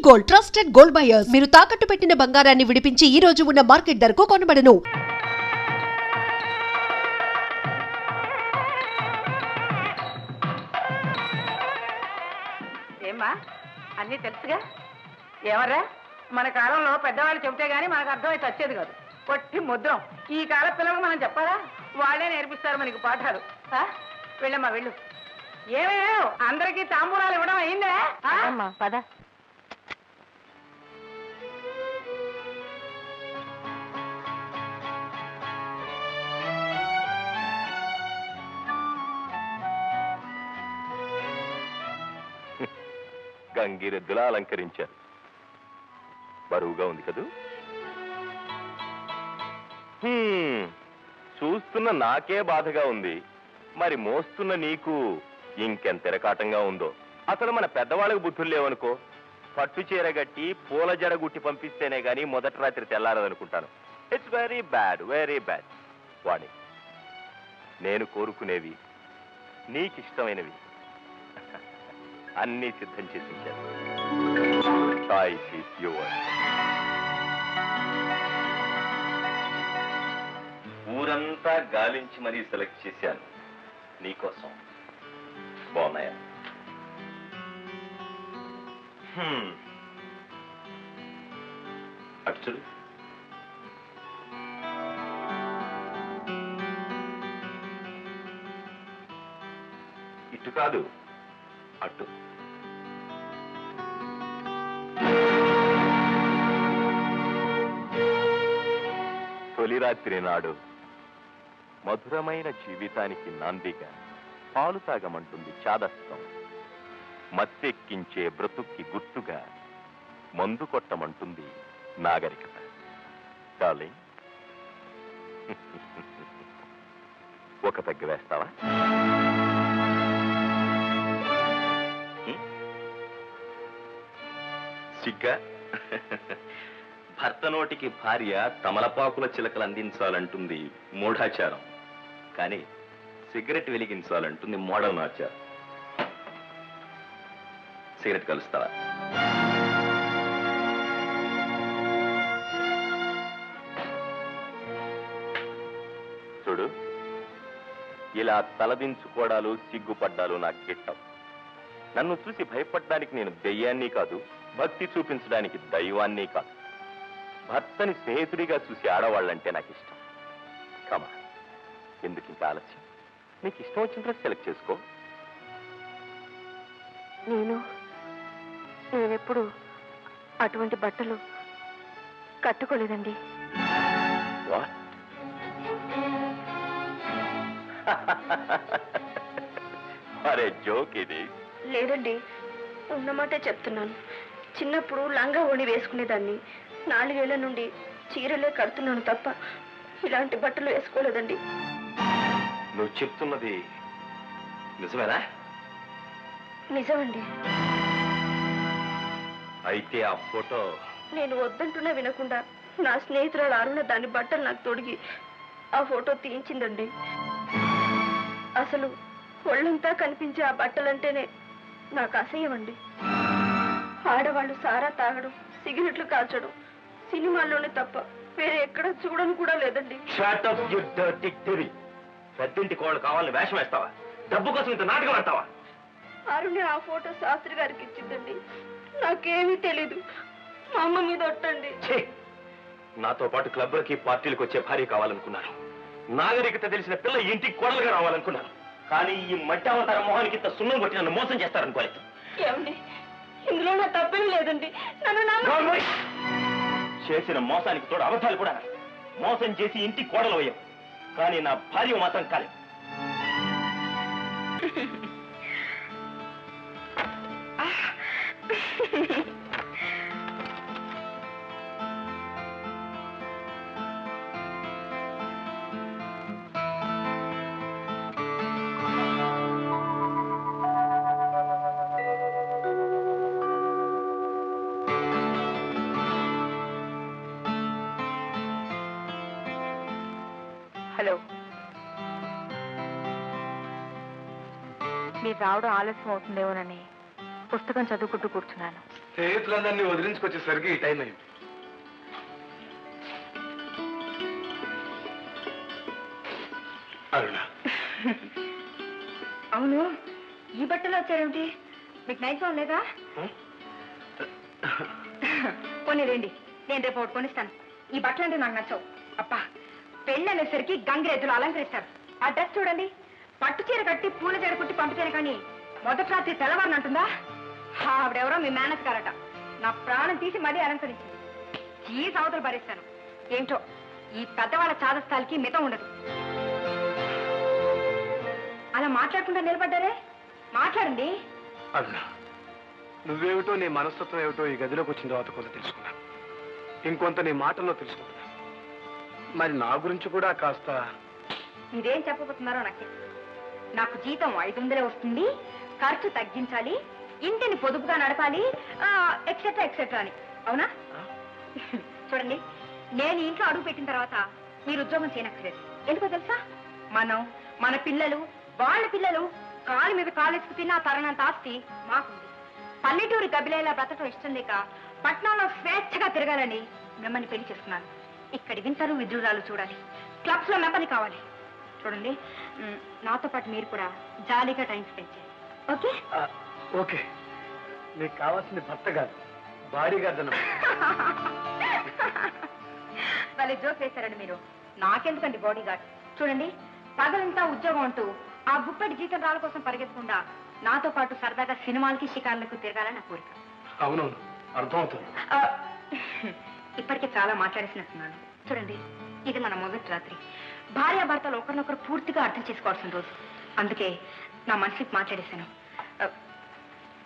Gold trusted gold buyers. మీరు తాకట్టు పెట్టిన బంగారాన్ని విడిపించి ఈ రోజు ఉన్న మార్కెట్ ధరకు కొనబడను. ఏమ్మా అన్నీ తెలుసుగా? ఏమరా మన కాలంలో పెద్దవాళ్ళు చెబితే గానీ మనకు అర్థమైతే వచ్చేది కాదు. పొట్టి ముద్రం ఈ కాల పిల్లలకు మనం చెప్పాలా? వాళ్ళే నేర్పిస్తారు మనకి పాఠాలు. వెళ్ళమ్మా వెళ్ళు. ఏమేమో అందరికీ తాంబూలాలు ఇవ్వడం అయిందా? పద. గంగిరెద్దులా అలంకరించారు. బరువుగా ఉంది కదూ? చూస్తున్న నాకే బాధగా ఉంది, మరి మోస్తున్న నీకు ఇంకెంత ఎరకాటంగా ఉందో. అసలు మన పెద్దవాళ్ళకు బుద్ధులు లేవనుకో, పట్టు చీర గట్టి పూల జడ గుట్టి పంపిస్తేనే గాని మొదటి రాత్రి తెల్లారదనుకుంటాను. It's very bad, very bad. Vani, నేను కోరుకునేవి, నీకిష్టమైనవి అన్నీ సిద్ధం చేసి ఉంచాను. Choice is yours. ఊరంతా గాలించి మరీ సెలెక్ట్ చేశాను నీకోసం. బాగున్నాయా? అటు చూడు. ఇటు కాదు, అటు. తొలి రాత్రి నాడు మధురమైన జీవితానికి నాందిగా పాలు తాగమంటుంది చాదస్తం. మత్తెక్కించే బ్రతుక్కి గుర్తుగా మందు కొట్టమంటుంది నాగరికత. డార్లింగ్, ఒక పెగ్గ వేస్తావా? సిగ్గా? భర్త నోటికి భార్య తమలపాకుల చిలకలు అందించాలంటుంది మూఢాచారం, కానీ సిగరెట్ వెలిగించాలంటుంది మోడర్న్ ఆచారం. సిగరెట్ కలుస్తావా? చూడు, ఇలా తలదించుకోవడాలు సిగ్గుపడ్డాలు నాకు గిట్టం. నన్ను చూసి భయపడ్డానికి నేను దెయ్యాన్ని కాదు, భక్తి చూపించడానికి దైవాన్ని కాదు. భర్తని స్నేహితుడిగా చూసి ఆడవాళ్ళంటే నాకు ఇష్టం. కమా, ఎందుకు ఇంకా ఆలస్యం? నీకు ఇష్టం వచ్చిన డ్రెస్ సెలెక్ట్ చేసుకో. నేనెప్పుడు అటువంటి బట్టలు కట్టుకోలేదండి. అరే జోక్ ఇది. లేదండి, ఉన్నమాటే చెప్తున్నాను. చిన్నప్పుడు లంగా ఓణి వేసుకునేదాన్ని. 4 ఏళ్ల నుండి చీరలే కడుతున్నాను తప్ప ఇలాంటి బట్టలు వేసుకోలేదండి. నువ్వు చెప్తున్నది నిజమేనా? నిజమండి. అయితే ఆ ఫోటో? నేను వద్దంటున్నా వినకుండా నా స్నేహితురాలు అరుణ దాని బట్టలు నాకు తొడిగి ఆ ఫోటో తీయించిందండి. అసలు ఒళ్ళంతా కనిపించే ఆ బట్టలంటేనే నాకు అసహ్యం అండి. ఆడవాళ్ళు సారా తాగడం, సిగరెట్లు కాల్చడం సినిమాల్లోనే తప్ప వేరే ఎక్కడ చూడను కూడా లేదండి. పెద్దింటి కోళ్ళు కావాలని వేషం వేస్తావా? డబ్బు కోసం ఇంత నాటకం ఆడతావా? అరుణ్ ఆ ఫోటో శాస్త్రి గారికి ఇచ్చిందండి. నాకేమీ తెలీదు. మా అమ్మ మీద ఒట్టండి. నాతో పాటు క్లబ్లకి పార్టీలకు వచ్చే భార్య కావాలనుకున్నాను. నాగరికత తెలిసిన పిల్ల ఇంటికి కోడలుగా రావాలనుకున్నాను. కానీ ఈ మట్టి అవతార మొహానికి ఇంత సున్నం కొట్టి నన్ను మోసం చేస్తారనుకోలేదు. ఏమండి, ఇందులో నా తప్పేం లేదండి. నన్ను చేసిన మోసానికి తోడు అబద్ధాలు కూడా. మోసం చేసి ఇంటికి కోడలు అయ్యావు, కానీ నా భార్య మాత్రం కాలేదు. హలో, మీరు రావడం ఆలస్యం అవుతుందేమోనని పుస్తకం చదువుకుంటూ కూర్చున్నాను. స్నేహితులందరినీ వదిలించుకొచ్చేసరికి ఈ టైం అయింది. అరుణ, అవును, ఈ బట్టలు వచ్చారేమిటి? మీకు నైట్ లేదా? కొన్ని రండి, నేను రేపు ఒకటి కొనిస్తాను. ఈ బట్టలు అంటే నాకు నచ్చవు. అబ్బా, పెళ్ళి అనేసరికి గంగిరెద్దులు అలంకరిస్తారు. ఆ డ్రెస్ చూడండి, పట్టు చీర కట్టి పూల చీర కుట్టి పంపితేనే కానీ మొదటి రాత్రి తెల్లవారిని అంటుందా? ఆవిడెవరో మీ మేనస్ గారట. నా ప్రాణం తీసి మరీ అలంకరించింది. ఈ సవతలు భరిస్తాను. ఏంటో ఈ పెద్దవాళ్ళ చాదస్తాలకి మితం ఉండదు. అలా మాట్లాడకుండా నిలబడ్డారే, మాట్లాడండి. అరుణ, నువ్వేమిటో నీ మనస్తత్వం ఏమిటో ఈ గదిలోకి వచ్చిన తర్వాత కొంత తెలుసుకున్నాను. ఇంకొంత నీ మాటల్లో తెలుసుకుంటున్నా. మరి నా గురించి కూడా కాస్త మీరేం చెప్పబోతున్నారో నాకు తెలుసు. నాకు జీతం 500 వస్తుంది, ఖర్చు తగ్గించాలి, ఇంటిని పొదుపుగా నడపాలి, ఎక్సెట్రా ఎక్సెట్రా అని. అవునా? చూడండి, నేను ఇంట్లో అడుగు పెట్టిన తర్వాత మీరు ఉద్యోగం చేయనక్కర్లేదు. ఎందుకో తెలుసా? మన పిల్లలు, వాళ్ళ పిల్లలు కాలు మీద కాలేసుకు తిన్న తరణంత ఆస్తి మాకుంది. పల్లెటూరు గబిలేలా బ్రతకడం ఇష్టం లేక పట్నంలో స్వేచ్ఛగా తిరగాలని మిమ్మల్ని పెళ్లి చేస్తున్నాను. ఇక్కడి వింతలు విద్రురాలు చూడాలి, క్లబ్స్ లో మెంబర్ని కావాలి. చూడండి, నాతో పాటు మీరు కూడా జాలీగా టైం స్పెండ్ చేయాలి. ఓకే? ఓకే. నీకు కావాల్సింది భర్త కాదు, బాడీ గార్డ్ అన్న. వాళ్ళ జోక్ వేశారండి మీరు. నాకెందుకండి బాడీ గార్డ్? చూడండి, పగలంతా ఉద్యోగం అంటూ ఆ గుప్పటి జీతం రాళ్ళ కోసం పరిగెత్తకుండా నాతో పాటు సరదాగా సినిమాలకి షికార్లకు తిరగాలని నా కోరిక. అవునవును, అర్థమవుతుంది. ఇప్పటికే చాలా మాట్లాడేసినట్టున్నాను. చూడండి, ఇది మన మొదటి రాత్రి. భార్యాభర్తలు ఒకరినొకరు పూర్తిగా అర్థం చేసుకోవాల్సిన రోజు. అందుకే నా మనసుకి మాట్లాడేశాను.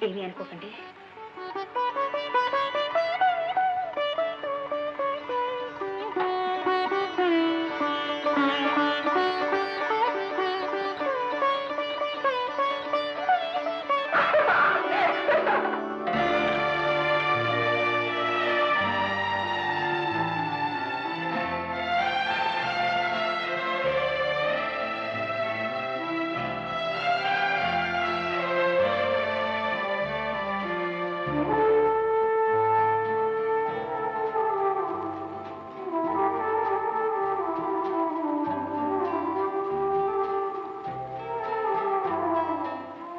ఏమీ అనుకోకండి.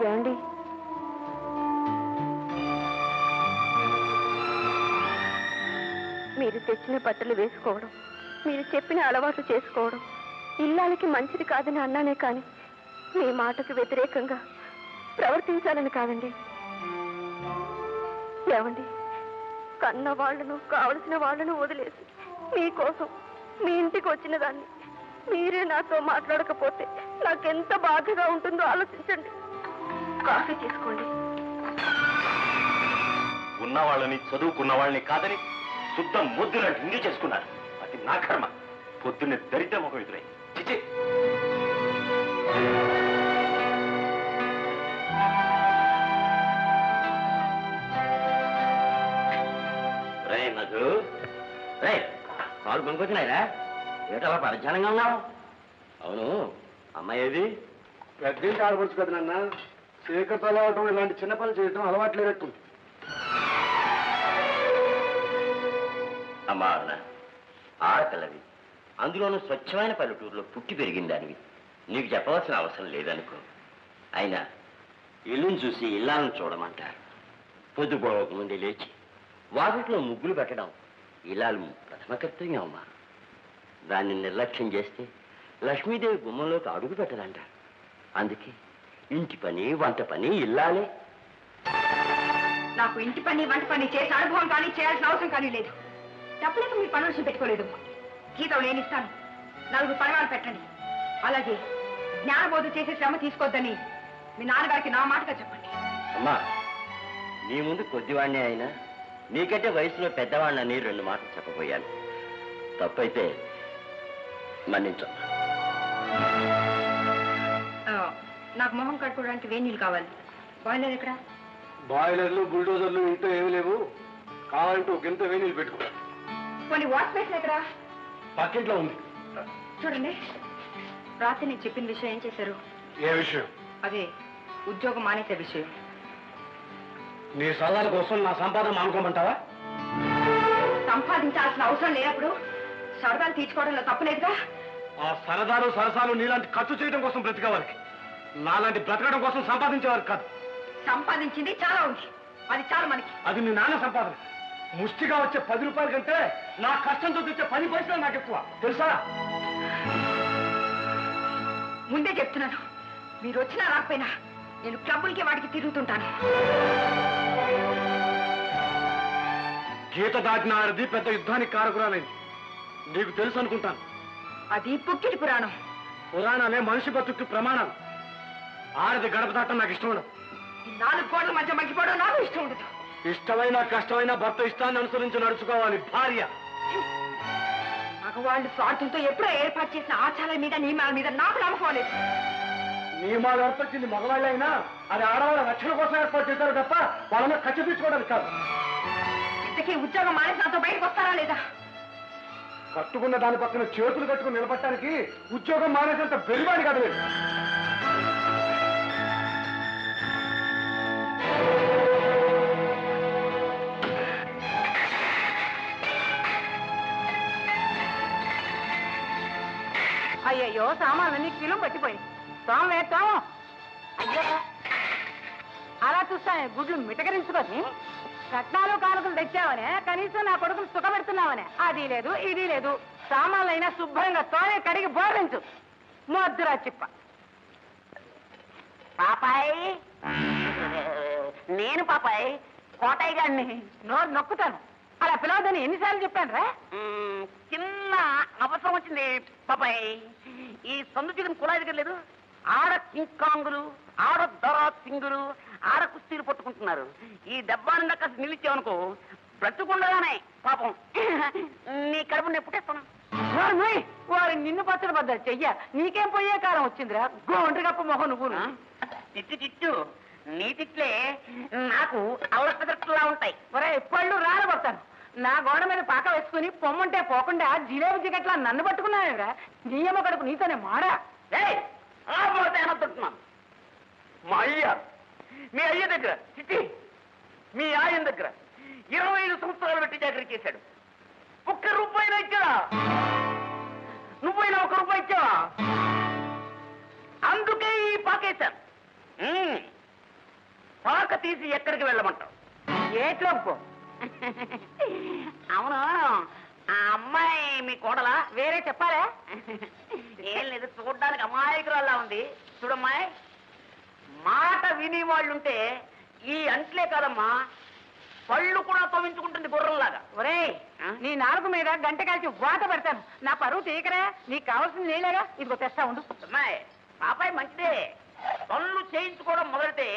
ఏమండి, మీరు తెచ్చిన బట్టలు వేసుకోవడం, మీరు చెప్పిన అలవాట్లు చేసుకోవడం ఇల్లాలకి మంచిది కాదని అన్నానే కానీ మీ మాటకు వ్యతిరేకంగా ప్రవర్తించాలని కాదండి. ఏమండి, కన్న వాళ్లను, కావలసిన వాళ్లను వదిలేసి మీకోసం మీ ఇంటికి వచ్చిన దాన్ని మీరే నాతో మాట్లాడకపోతే నాకెంత బాధగా ఉంటుందో ఆలోచించండి. కాఫీ తీసుకోండి. ఉన్న వాళ్ళని, చదువుకున్న వాళ్ళని కాదని శుద్ధ ముద్దులాంటి ఇండి చేసుకున్నారు. అది నా కర్మ. పొద్దున్నే దరిద్ర ముఖం ఎదురై చిచి. మధు, కాలు కొనుక్కొచ్చినాయిరా? ఏటో అలా పరిచయంగా ఉన్నావు? అవును, అమ్మాయి ఏది? పెద్ద ఆడపడుచు కదా నాన్న. చీకటి అలవాటం, ఇలాంటి చిన్న పనులు చేయటం అలవాట్లేనట్టు. అమ్మా అన్న, ఆడపిల్లవి, అందులోనూ స్వచ్ఛమైన పల్లెటూరులో పుట్టి పెరిగిన దానివి, నీకు చెప్పవలసిన అవసరం లేదనుకో. అయినా ఇల్లుని చూసి ఇల్లాలను చూడమంటారు. పొద్దుపోవక ముందే లేచి వాకిట్లో ముగ్గులు పెట్టడం ఇల్లాలు ప్రథమ కర్తవ్యం అమ్మా. దాన్ని నిర్లక్ష్యం చేస్తే లక్ష్మీదేవి గుమ్మంలోకి అడుగు పెట్టదంటారు. అందుకే ఇంటి పని, వంట పని ఇల్లాలే. నాకు ఇంటి పని, వంట పని చేసే అనుభవం కానీ చేయాల్సిన అవసరం కానీ లేదు. తప్పలేక మీ పనులు విషయం పెట్టుకోలేదు. జీతం నేను ఇస్తాను, 4 పనివాళ్ళు పెట్టండి. అలాగే జ్ఞానబోధ చేసే శ్రమ తీసుకోవద్దని మీ నాన్నగారికి నా మాటగా చెప్పండి. అమ్మా, నీ ముందు కొద్దివాడినే అయినా నీకంటే వయసులో పెద్దవాడినని 2 మాటలు చెప్పబోయాను. తప్పైతే మన్నించమ్మా. నాకు మొహం కట్టుకోవడానికి వేడి నీళ్ళు కావాలి. బాయిలర్ ఎక్కడ? బాయిలర్లు, బుల్డోజర్లు ఇంట్లో ఏమి లేవు. కావాలంటే ఒక ఇంత వేణీలు పెట్టుకో. కొన్ని వాష్ బేసిన్ ఎక్కడ? పక్కింట్లో ఉంది. చూడండి, రాత్రి నేను చెప్పిన విషయం ఏం చేశారు? ఏ విషయం? అదే ఉద్యోగం మానేసే విషయం. నీ సరదాల కోసం నా సంపాదన మానుకోమంటావా? సంపాదించాల్సిన అవసరం లేనప్పుడు సరదాలు తీర్చుకోవడంలో తప్పులేదుగా. ఆ సరదాలు సరసాలు నీలాంటి ఖర్చు చేయడం కోసం బ్రతికేవారికి, నాలాంటి బ్రతకడం కోసం సంపాదించేవారికి కాదు. సంపాదించింది చాలా ఉంది, అది చాలు మనకి. అది నీ నాన్న సంపాదన. ముష్టిగా వచ్చే 10 రూపాయల కంటే నా కష్టంతో తెచ్చే 10 పైసలు నాకు ఎక్కువ, తెలుసా? ముందే చెప్తున్నాను, మీరు వచ్చినా రాకపోయినా నేను క్లబ్బులకి వాటికి తిరుగుతుంటాను. గీత దాటిన ఆడది పెద్ద యుద్ధానికి కారకురాలైంది, నీకు తెలుసు అనుకుంటాను. అది పుక్కిడి పురాణం. పురాణాలే మనిషి బతుకు ప్రమాణాలు. ఆడది గడప దాటం నాకు ఇష్టం ఉండదు. ఈ 4 గోడల మధ్య మగ్గిపోవడం నాకు ఇష్టం ఉండదు. ఇష్టమైన కష్టమైన భర్త ఇష్టాన్ని అనుసరించి నడుచుకోవాలి భార్య. మగవాళ్ళు స్వార్థంతో ఎప్పుడో ఏర్పాటు చేసిన ఆచారాల మీద నియమాల మీద నాకు నమ్మకం లేదు. నియమాలు ఏర్పరిచింది మగవాళ్ళైనా అది ఆడవాళ్ళ రక్షణ కోసం ఏర్పాటు చేశారు తప్ప వాళ్ళని ఖర్చు తీసుకోవడానికి కాదు. ఇంతకీ ఉద్యోగం మానేసి నాతో బయటకు వస్తారా లేదా? కట్టుకున్న దాని పక్కన చేతులు కట్టుకుని నిలబట్టడానికి ఉద్యోగం మానేసేంత వెలివాడి కాదు. అయ్యయ్యో సామాన్లన్నీ కిలో పట్టిపోయి తోమేస్తాం. అయ్యో అలా చూస్తానే గుడ్లు మిటకరించుకొని కట్నాలు కానుకలు తెచ్చావనే, కనీసం నా కొడుకులు సుఖపెడుతున్నావనే. అది లేదు ఇది లేదు. సామాన్లైనా శుభ్రంగా తోనే కడిగి బోధించు. మొద్దురా చిప్ప. పాపాయ్, నేను పాపాయ్ కోటయ్య గారిని నోరు నొక్కుతాను. అలా పిలవద్దని ఎన్నిసార్లు చెప్పాను రా? చిన్న అవసరం వచ్చింది పాపాయ్. ఈ సందు చికెన్ కుళాయి దగ్గర లేదు, ఆడ కింకాంగులు, ఆడ దొరా సింగులు, ఆడ కుస్తీలు పట్టుకుంటున్నారు. ఈ డబ్బాని కాస్త నిలిచావనుకో బ్రతుకుండగానే పాపం నీ కడుపు నేను పుట్టేస్తాను. వారు నిన్ను పచ్చడి పడ్డారు చెయ్య. నీకేం పోయే కాలం వచ్చిందిరా గోండ్రి గప్ప మొహం నువ్వు. తిట్టు తిట్టు, నీ తిట్లే నాకు అవలసలా ఉంటాయి. ఒరే పళ్ళు రాలబడతాను. నా గోడ మీద పాక వేసుకుని పొమ్మంటే పోకుండా జిలేబీ జిగట్లా నన్ను పట్టుకున్నావురా. నీయమ్మ కడుపు నీతోనే మాడా. అనొద్దుంటున్నాను. మా అయ్య, మీ అయ్య దగ్గర చిట్టి, మీ ఆయన దగ్గర 25 సంవత్సరాలు పెట్టి జాగ్రత్త చేశాడు. 1 రూపాయి ఇచ్చాడా? నువ్వైనా 1 రూపాయి ఇచ్చావా? అందుకే ఈ పాకేశాను. పాక తీసి ఎక్కడికి వెళ్ళమంటావు? ఏట్లో పో. అవును, ఆ అమ్మాయి మీ కోడలా? వేరే చెప్పాలా? ఏం లేదు, చూడడానికి అమాయకురాల్లా ఉంది. చూడమ్మాయి, మాట విని వాళ్ళుంటే ఈ అంట్లే కాదమ్మా, పళ్ళు కూడా తోమించుకుంటుంది గుర్రంలాగా. ఒరే, నీ నాలుగు మీద గంట కాల్చి వాత పెడతాను. నా పరువు తీకరా. నీకు కావాల్సింది నేలేగా, ఇదిగో తెస్తా ఉండు. అమ్మాయి, పాపాయి మంచిదే. పళ్ళు చేయించుకోవడం మొదలైతే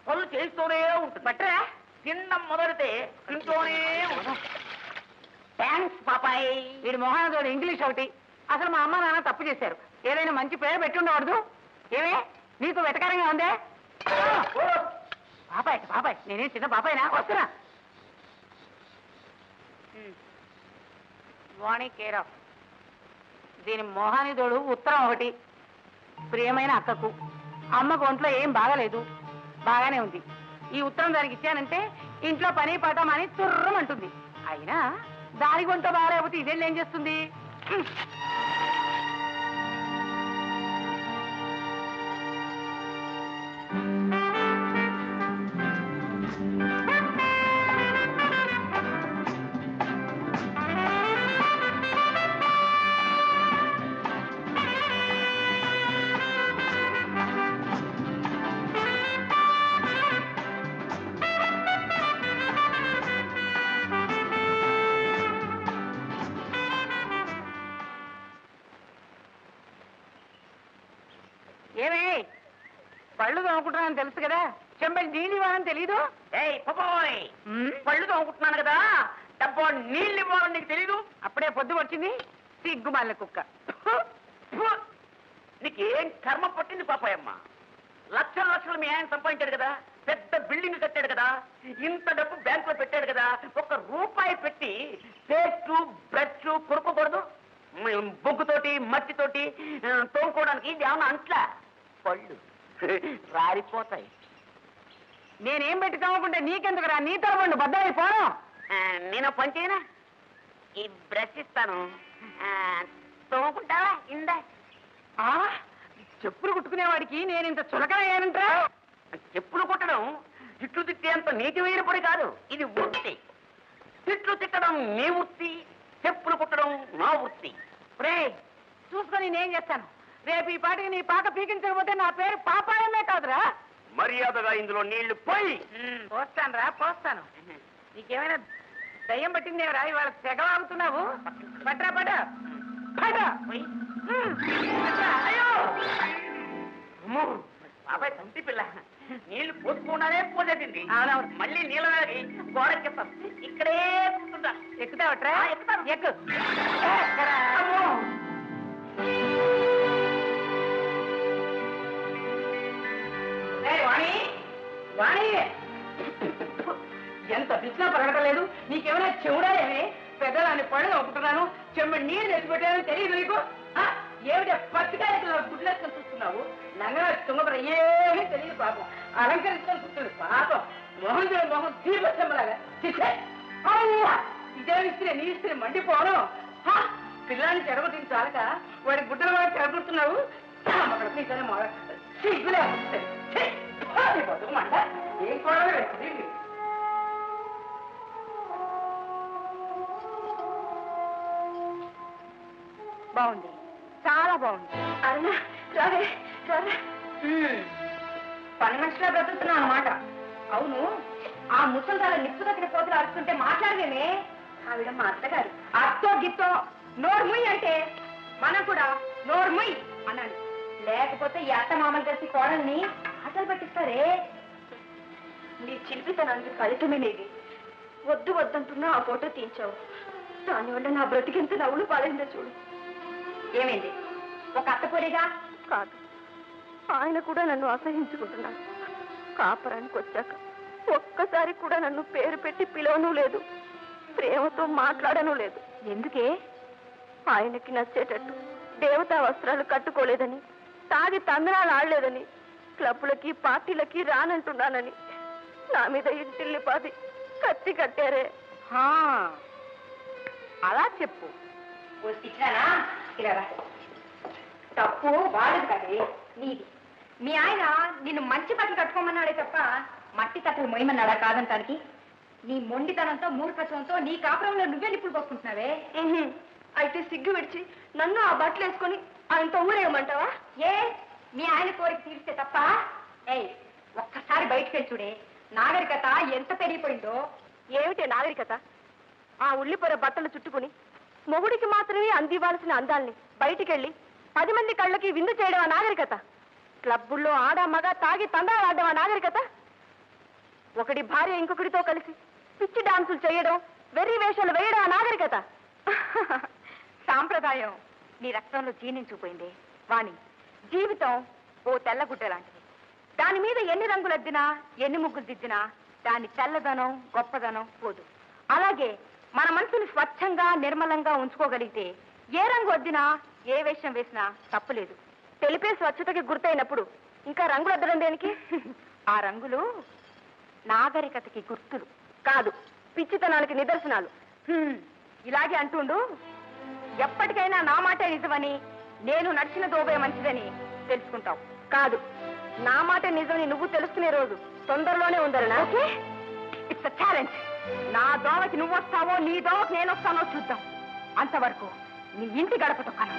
పళ్ళు చేయిస్తూనే ఉంటుంది. బట్టరా, తినడం మొదలైతే తింటూనే ఉంటుంది. థ్యాంక్స్ పాపాయి. వీడి మొహానతోడు ఇంగ్లీష్ ఒకటి. అసలు మా అమ్మ నాన్న తప్పు చేశారు. ఏదైనా మంచి పేరు పెట్టి ఉండకూడదు. ఏమే నీకు వెటకారంగా ఉందే? బాబాయ్ బాబాయ్, నేనేం చిన్న బాబాయ్నా? వస్తున్నా. వాణి కేర్ ఆఫ్. దీని మోహానిదోడు ఉత్తరం ఒకటి. ప్రియమైన అక్కకు, అమ్మకు ఒంట్లో ఏం బాగాలేదు, బాగానే ఉంది. ఈ ఉత్తరం దానికి ఇచ్చానంటే ఇంట్లో పని పాట అని తుర్రమంటుంది. అయినా దానికి ఒంట్లో బాగాలేకపోతే ఇదేం ఏం చేస్తుంది? ఏమే పళ్ళు తోముకుంటున్నానని తెలుసు కదా, చెంబడి నీళ్ళు ఇవ్వాలని తెలీదు? పళ్ళు తోముకుంటున్నాను కదా, డబ్బా నీళ్ళు ఇవ్వాలని నీకు తెలీదు? అప్పుడే పొద్దు వచ్చింది సిగ్గుమాల కుక్క. నీకేం కర్మ పట్టింది పాపాయమ్మ? లక్షల లక్షలు మీ ఆయన సంపాదించాడు కదా, పెద్ద బిల్డింగ్ కట్టాడు కదా, ఇంత డబ్బు బ్యాంకులో పెట్టాడు కదా, 1 రూపాయి పెట్టి పేస్ట్ బ్రష్ కొనుక్కోకూడదు? బొగ్గుతోటి మట్టితోటి తోముకోవడానికి ఇది ఏమన్నా అంట్లా? పళ్ళు రారిపోతాయి. నేనేం పెట్టి తవ్వకుంటే నీకెందుకురా? నీ తరవండు బద్దలైపోను. నేను పని చేయనా? ఈ బ్రష్ ఇస్తాను, తోముకుంటావా? ఇందా. చెప్పులు కుట్టుకునేవాడికి నేను ఇంత చులకన ఏనంటా? చెప్పులు కుట్టడం తిట్లు తిట్టేంత నీతిమైన పని కాదు, ఇది వృత్తి. తిట్లు తిట్టడం నీ వృత్తి, చెప్పులు కుట్టడం నా వృత్తి. రే చూసుకొని నేనేం చేస్తాను? రేపు ఈ పాటికి నీ పాక పీకించకపోతే నా పేరు పాపాయమే కాదురా. మర్యాదగా ఇందులో నీళ్లు పోయి. పోస్తాను రా, పోస్తాను. నీకేమైనా దయ్యం పట్టిందేవరా? ఇవాళ తెగవాగుతున్నావు. పట్రా పట పట. అయ్యో బాబాయ్ తంటి పిల్ల, నీళ్లు పోసుకున్నానే పోసేసింది. మళ్ళీ నీళ్ళ గోడెక్కిస్తాం. ఇక్కడే కూర్చుంటా. ఎక్కుతావట్రా? ఎక్కుతాను. ఎక్కు. వాణి వాణి, ఎంత పిచ్చినా పరగటలేదు. నీకేమైనా చెవుడా? ఏమి పెద్దదాన్ని పళ్ళు నొప్పుతున్నాను, చెమ్మడి నీళ్ళు తెచ్చిపెట్టానని తెలియదు నీకు? ఏమిటా పచ్చికాయలు గుడ్లేసుకొని చూస్తున్నావు? నంగరా తుంగబర ఏమీ తెలియదు పాపం. అలంకరించుకొని చూస్తుంది పాపం. మొహం చూడ మొహం తీర్పచ్చమ్మలాగా. ఇదే ఇస్తే నీ ఇస్తే మండిపోను. పిల్లాన్ని చెడగొట్టింది చాలక వాడి గుడ్డల వాడు చెడగొడుతున్నావు. అక్కడ నీకనే సిగ్గులే బతుకమంట. ఏం కూడా వచ్చింది. బాగుంది, చాలా బాగుంది. అరుణ రావే రావే. పని మనిషిలా బ్రతుకుతున్నావు అన్నమాట. అవును, ఆ ముసలిదాల నిప్పు దగ్గర పోతులు అరుస్తుంటే మాట్లాడలేమే? ఆవిడ మా అత్తగారు. అత్తో గిత్తో నోరు ముయ్యి అంటే మనం కూడా నోరు ముయ్యి అన్నాడు. లేకపోతే ఈ అత్త మామలు కలిసి కోడల్ని ఆటలు పట్టిస్తారే. నీ చిలిపితనానికి ఫలితమే లేది. వద్దు వద్దంటున్నా ఆ ఫోటో తీయించావు. దానివల్ల నా బ్రతికెంత నవ్వులు పాలైందో చూడు. ఏమైంది? ఒక అత్తపూరిగా కాదు, ఆయన కూడా నన్ను అసహించుకుంటున్నాడు. కాపురానికి వచ్చాక ఒక్కసారి కూడా నన్ను పేరు పెట్టి పిలవను లేదు, ప్రేమతో మాట్లాడను లేదు. ఎందుకే? ఆయనకి నచ్చేటట్టు దేవతా వస్త్రాలు కట్టుకోలేదని, తాగి తందనాలు ఆడలేదని, క్లబ్బులకి పార్టీలకి రానంటున్నానని నా మీద ఇంటిల్లి పాది కత్తి కట్టారే. అలా చెప్పు. ఇచ్చినానా? ఇలా తప్పు బాలేదు కదే నీది. మీ ఆయన నిన్ను మంచి బట్టలు కట్టుకోమన్నాడే తప్ప మట్టి కట్టలు మొయ్యమన్నాడా కాదంటానికి? నీ మొండితనంతో మూర్ఖత్వంతో నీ కాపురంలో నువ్వే నిప్పులు పోసుకుంటున్నావే. అయితే సిగ్గు విడిచి నన్ను ఆ బట్టలు వేసుకొని ఆయనతో ఊరేయమంటావా? ఏ మీ ఆయన కోరిక తీరిస్తే తప్ప? ఏయ్, ఒక్కసారి బయటకు వెళ్ళి చూడే, నాగరికత ఎంత పెరిగిపోయిందో. ఏమిటే నాగరికత? ఆ ఉల్లిపొర బట్టలు చుట్టుకుని మొగుడికి మాత్రమే అందివ్వాల్సిన అందాల్ని బయటికెళ్ళి 10 మంది కళ్ళకి విందు చేయడం ఆ నాగరికత? క్లబ్బుల్లో ఆడ మగ తాగి తందాలు ఆడడం ఆ నాగరికత? ఒకడి భార్య ఇంకొకటితో కలిసి పిచ్చి డాన్సులు చేయడం, వెర్రి వేషాలు వేయడం ఆ నాగరికత? సాంప్రదాయం నీ రక్తంలో జీర్ణించుకుపోయింది వాణి. జీవితం ఓ తెల్లగుడ్డ లాంటిది. దాని మీద ఎన్ని రంగులు అద్దినా, ఎన్ని ముగ్గులు దిద్దినా దాని తెల్లదనం గొప్పదనం పోదు. అలాగే మన మనసుని స్వచ్ఛంగా నిర్మలంగా ఉంచుకోగలిగితే ఏ రంగు వద్దినా, ఏ వేషం వేసినా తప్పులేదు. తెలిపే స్వచ్ఛతకి గుర్తయినప్పుడు ఇంకా రంగులు అద్దడం దేనికి? ఆ రంగులు నాగరికతకి గుర్తులు కాదు, పిచ్చితనానికి నిదర్శనాలు. ఇలాగే అంటుండు. ఎప్పటికైనా నా మాటే నిజమని, నేను నడిచిన దోబే మంచిదని తెలుసుకుంటావు. కాదు, నా మాట నిజమని నువ్వు తెలుసుకునే రోజు తొందరలోనే ఉందరనా? Okay, it's a challenge. నా దోవకి నువ్వు వస్తావో, నీ దోవకి నేను వస్తానో చూద్దాం. అంతవరకు నీ ఇంటి గడప తొక్కను.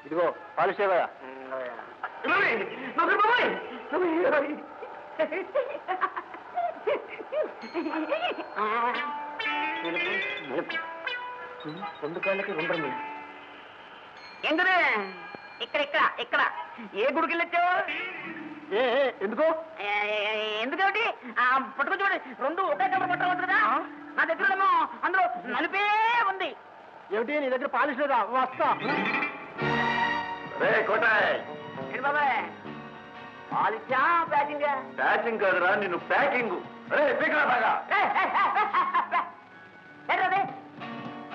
ఇదిగో పాలిషేవా. రెండు కాళ్ళకి 2 రంగులు. ఎందుకు ఇక్కడ ఇక్కడ ఇక్కడ ఏ గుడికి వెళ్ళొచ్చావు? ఎందుకో? ఎందుకేమిటి పట్టుకు చూడండి, 2 ఒకే కబర్ పట్టవచ్చు కదా. నా దగ్గరేమో అందులో నలుపే ఉంది. ఏమిటి నీ దగ్గర పాలిష్ లేదా? వస్తా. ఏంటి బాబాయ్, పాలిచ్చా ప్యాకింగ్? ప్యాకింగ్ కాదురా, నిన్ను ప్యాకింగ్. అరే బాగా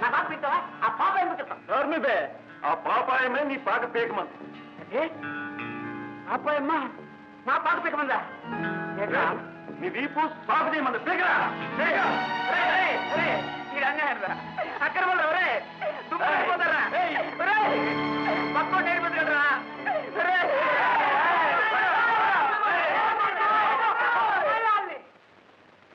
నా పాప పిస్తావా? ఆ పాప ఎందుకు చెప్తాను? ఆ పాపాయమే నీ పాక పేకమంది. అబ్బాయమ్మా నా పాక పీకమందా నీ వీపు సాగు చేయమంది పీకరా.